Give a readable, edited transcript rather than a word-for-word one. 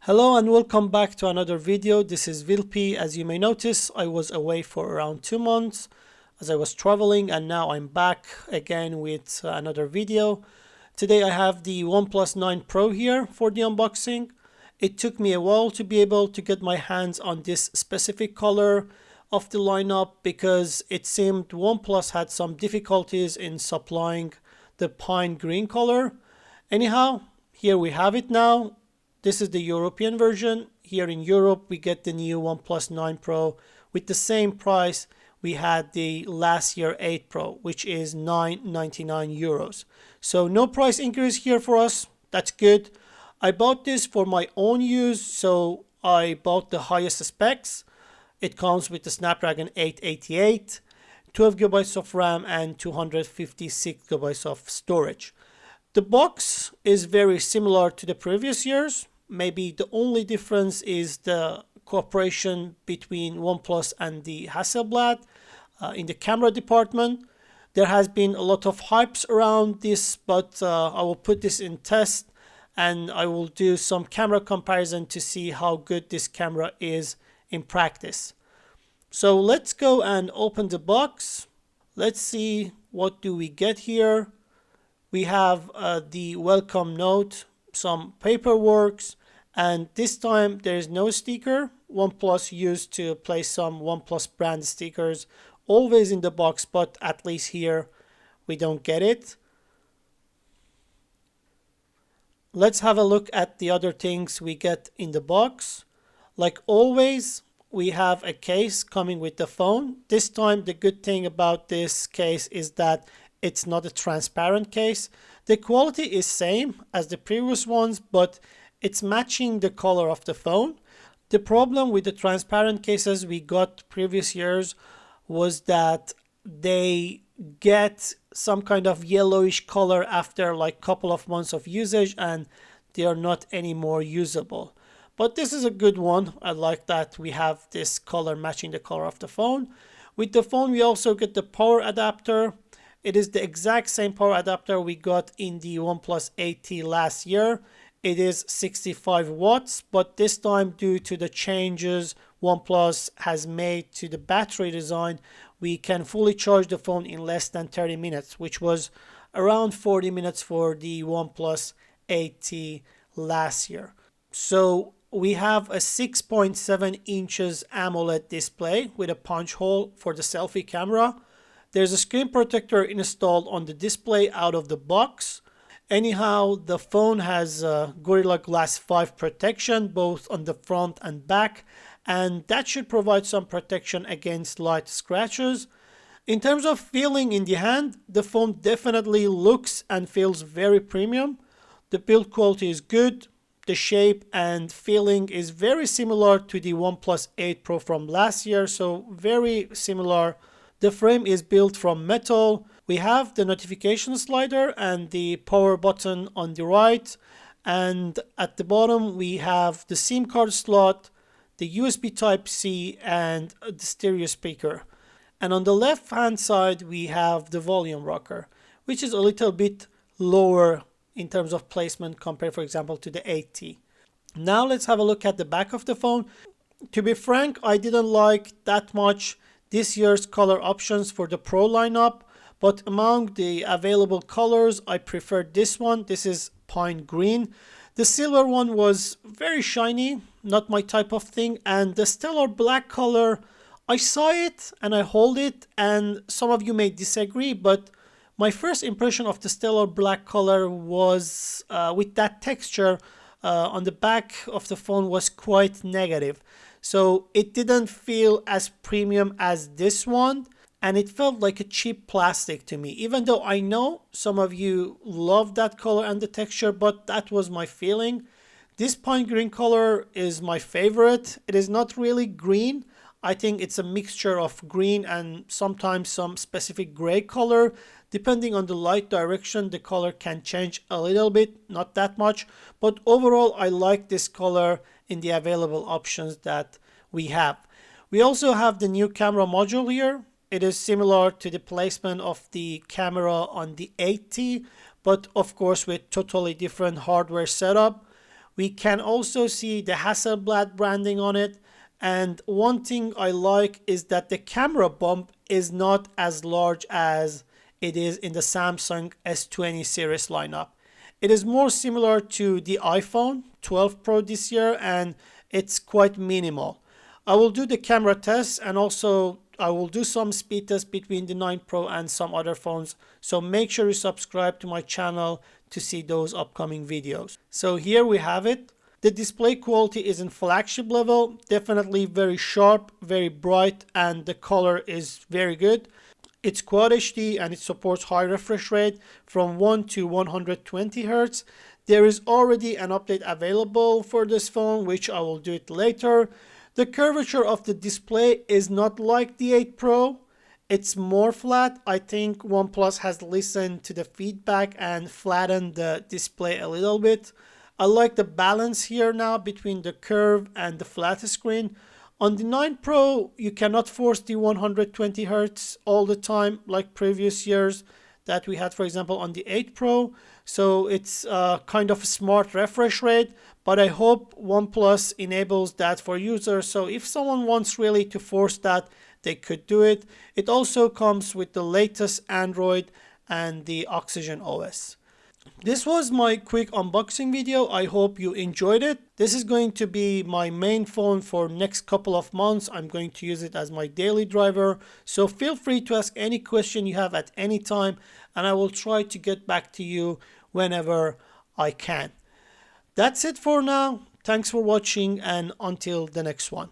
Hello and welcome back to another video. This is Vilpi. As you may notice, I was away for around 2 months as I was traveling, and now I'm back again with another video. Today I have the OnePlus 9 Pro here for the unboxing. It took me a while to be able to get my hands on this specific color of the lineup because it seemed OnePlus had some difficulties in supplying the pine green color. Anyhow, here we have it now. This is the European version. Here in Europe, we get the new OnePlus 9 Pro with the same price we had the last year 8 Pro, which is €9.99. So no price increase here for us. That's good. I bought this for my own use, so I bought the highest specs. It comes with the Snapdragon 888, 12 gigabytes of RAM and 256 gigabytes of storage. The box is very similar to the previous years. Maybe the only difference is the cooperation between OnePlus and the Hasselblad in the camera department. There has been a lot of hypes around this, but I will put this in test and I will do some camera comparison to see how good this camera is in practice. So let's go and open the box. Let's see what do we get here. We have the welcome note, some paperwork, and this time there is no sticker. OnePlus used to place some OnePlus brand stickers always in the box, but at least here we don't get it. Let's have a look at the other things we get in the box. Like always, we have a case coming with the phone. This time the good thing about this case is that it's not a transparent case. The quality is same as the previous ones, but it's matching the color of the phone. The problem with the transparent cases we got previous years was that they get some kind of yellowish color after like couple of months of usage and they are not anymore usable. But this is a good one. I like that we have this color matching the color of the phone. With the phone we also get the power adapter. It is the exact same power adapter we got in the OnePlus 8T last year. It is 65 watts, but this time due to the changes OnePlus has made to the battery design, we can fully charge the phone in less than 30 minutes, which was around 40 minutes for the OnePlus 8T last year. So we have a 6.7 inches AMOLED display with a punch hole for the selfie camera. There's a screen protector installed on the display out of the box. Anyhow, the phone has Gorilla Glass 5 protection both on the front and back, and that should provide some protection against light scratches. In terms of feeling in the hand, the phone definitely looks and feels very premium. The build quality is good. The shape and feeling is very similar to the OnePlus 8 Pro from last year, so very similar. The frame is built from metal. We have the notification slider and the power button on the right. And at the bottom, we have the SIM card slot, the USB Type-C, and the stereo speaker. And on the left-hand side, we have the volume rocker, which is a little bit lower in terms of placement compared, for example, to the 8T. Now let's have a look at the back of the phone. To be frank, I didn't like that much this year's color options for the Pro lineup, but among the available colors, I preferred this one. This is pine green. The silver one was very shiny, not my type of thing, and the stellar black color, I saw it and I hold it, and some of you may disagree, but my first impression of the stellar black color was with that texture on the back of the phone was quite negative. So it didn't feel as premium as this one, and it felt like a cheap plastic to me, even though I know some of you love that color and the texture, but that was my feeling. This pine green color is my favorite. It is not really green. I think it's a mixture of green and sometimes some specific gray color. Depending on the light direction, the color can change a little bit, not that much. But overall, I like this color in the available options that we have. We also have the new camera module here. It is similar to the placement of the camera on the 8T, but of course with totally different hardware setup. We can also see the Hasselblad branding on it. And one thing I like is that the camera bump is not as large as it is in the Samsung S20 series lineup. It is more similar to the iPhone 12 Pro this year, and it's quite minimal. I will do the camera tests, and also I will do some speed tests between the 9 Pro and some other phones. So make sure you subscribe to my channel to see those upcoming videos. So here we have it. The display quality is in flagship level, definitely very sharp, very bright, and the color is very good. It's Quad HD and it supports high refresh rate from 1 to 120 Hz. There is already an update available for this phone, which I will do it later. The curvature of the display is not like the 8 Pro. It's more flat. I think OnePlus has listened to the feedback and flattened the display a little bit. I like the balance here now between the curve and the flat screen. On the 9 Pro, you cannot force the 120 Hz all the time like previous years that we had, for example, on the 8 Pro. So it's kind of a smart refresh rate, but I hope OnePlus enables that for users. So if someone wants really to force that, they could do it. It also comes with the latest Android and the Oxygen OS. This was my quick unboxing video. I hope you enjoyed it. This is going to be my main phone for next couple of months. I'm going to use it as my daily driver. So feel free to ask any question you have at any time, and I will try to get back to you whenever I can. That's it for now. Thanks for watching, and until the next one.